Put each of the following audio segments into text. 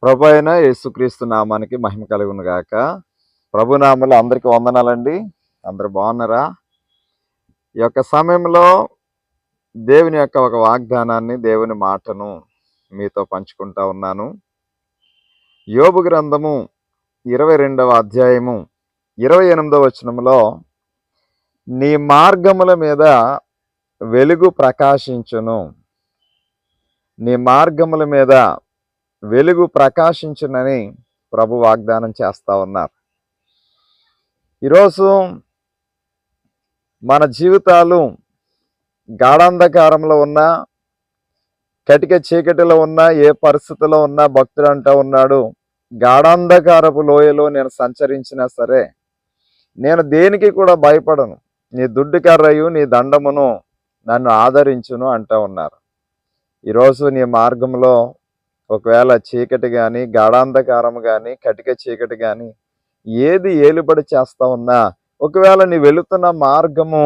ప్రభు అయిన యేసుక్రీస్తు నామానికి మహిమ కలుగును గాక. ప్రభు నామములో అందరికీ వందనాలండి. అందరు బాగున్నారా? ఈ యొక్క సమయంలో దేవుని యొక్క ఒక వాగ్దానాన్ని, దేవుని మాటను మీతో పంచుకుంటా ఉన్నాను. యోబు గ్రంథము 22వ అధ్యాయము 28వ వచనములో, నీ మార్గముల మీద వెలుగు ప్రకాశించును, నీ మార్గముల మీద వెలుగు ప్రకాశించునని ప్రభు వాగ్దానం చేస్తా ఉన్నారు. ఈరోజు మన జీవితాలు గాఢాంధకారంలో ఉన్నా, కటిక చీకటిలో ఉన్నా, ఏ పరిస్థితిలో ఉన్నా భక్తుడు అంటూ ఉన్నాడు, గాఢాంధకారపు లోయలో నేను సంచరించినా సరే నేను దేనికి కూడా భయపడను, నీ దుడ్డు కర్రయు నీ దండమును నన్ను ఆదరించును అంటూ ఉన్నారు. ఈరోజు నీ మార్గంలో ఒకవేళ చీకటి కానీ, గాఢాంధకారం కానీ, కటిక చీకటి కానీ ఏది ఏలుబడి చేస్తా ఉన్నా, ఒకవేళ నీ వెళుతున్న మార్గము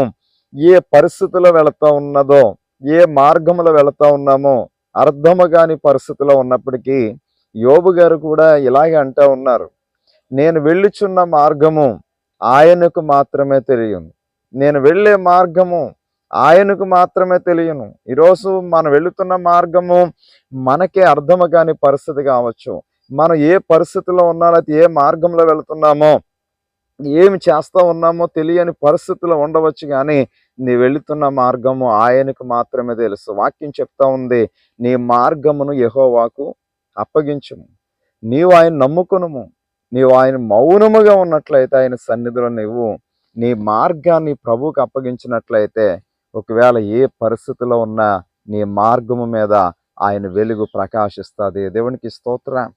ఏ పరిస్థితిలో వెళుతూ ఉన్నదో, ఏ మార్గంలో వెళుతూ ఉన్నామో అర్థము కాని పరిస్థితిలో ఉన్నప్పటికీ యోబు గారు కూడా ఇలాగే అంటూ ఉన్నారు, నేను వెళ్ళుచున్న మార్గము ఆయనకు మాత్రమే తెలియను, నేను వెళ్ళే మార్గము ఆయనకు మాత్రమే తెలియను. ఈరోజు మనం వెళుతున్న మార్గము మనకే అర్థము కాని పరిస్థితి కావచ్చు. మనం ఏ పరిస్థితిలో ఉన్నా, లేకపోతే ఏ మార్గంలో వెళుతున్నామో, ఏమి చేస్తూ ఉన్నామో తెలియని పరిస్థితులు ఉండవచ్చు, కానీ నీ వెళుతున్న మార్గము ఆయనకు మాత్రమే తెలుసు. వాక్యం చెప్తా ఉంది, నీ మార్గమును యెహోవాకు అప్పగించుము, నీవు ఆయన నమ్ముకునుము, నీవు ఆయన మౌనముగా ఉన్నట్లయితే, ఆయన సన్నిధిలో నీవు నీ మార్గాన్ని ప్రభువుకు అప్పగించినట్లయితే, ఒకవేళ ఏ పరిస్థితిలో ఉన్నా నీ మార్గము మీద ఆయన వెలుగు ప్రకాశిస్తుంది. దేవునికి స్తోత్రం.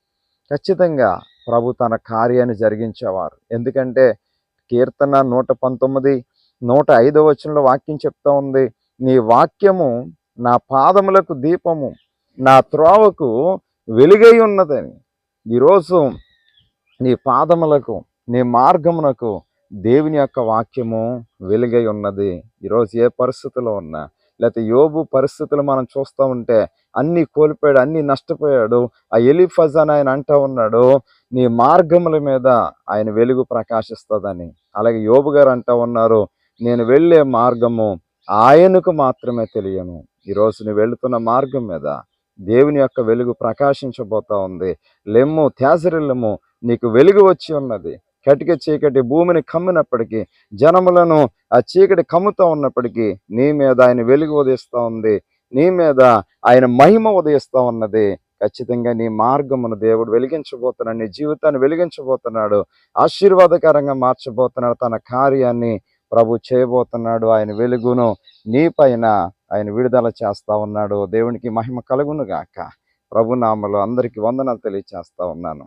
ఖచ్చితంగా ప్రభు తన కార్యాన్ని జరిగించేవారు. ఎందుకంటే కీర్తన 119 105వ వచనంలో వాక్యం చెప్తా ఉంది, నీ వాక్యము నా పాదములకు దీపము, నా త్రోవకు వెలుగై ఉన్నదని. ఈరోజు నీ పాదములకు, నీ మార్గమునకు దేవుని యొక్క వాక్యము వెలుగై ఉన్నది. ఈరోజు ఏ పరిస్థితిలో ఉన్నా, లేకపోతే యోబు పరిస్థితులు మనం చూస్తూ ఉంటే అన్నీ కోల్పోయాడు, అన్నీ నష్టపోయాడు. ఆ ఎలీఫజ్ అని ఆయన అంటూ ఉన్నాడు, నీ మార్గముల మీద ఆయన వెలుగు ప్రకాశిస్తుందని. అలాగే యోబు గారు అంటూ ఉన్నారు, నేను వెళ్ళే మార్గము ఆయనకు మాత్రమే తెలియను. ఈరోజు నువ్వు వెళుతున్న మార్గం మీద దేవుని యొక్క వెలుగు ప్రకాశించబోతా ఉంది. లెమ్ము, త్యాజరిల్లము, నీకు వెలుగు వచ్చి ఉన్నది. కటిక చీకటి భూమిని కమ్మినప్పటికీ, జనములను ఆ చీకటి కమ్ముతూ ఉన్నప్పటికీ నీ మీద ఆయన వెలుగు ఉదయిస్తూ ఉంది, నీ మీద ఆయన మహిమ ఉదయిస్తూ ఉన్నది. ఖచ్చితంగా నీ మార్గమును దేవుడు వెలిగించబోతున్నాడు, నీ జీవితాన్ని వెలిగించబోతున్నాడు, ఆశీర్వాదకరంగా మార్చబోతున్నాడు. తన కార్యాన్ని ప్రభు చేయబోతున్నాడు. ఆయన వెలుగును నీ పైన ఆయన విడుదల చేస్తా ఉన్నాడు. దేవునికి మహిమ కలుగును గాక. ప్రభు నామములో అందరికీ వందనాలు తెలియచేస్తా ఉన్నాను.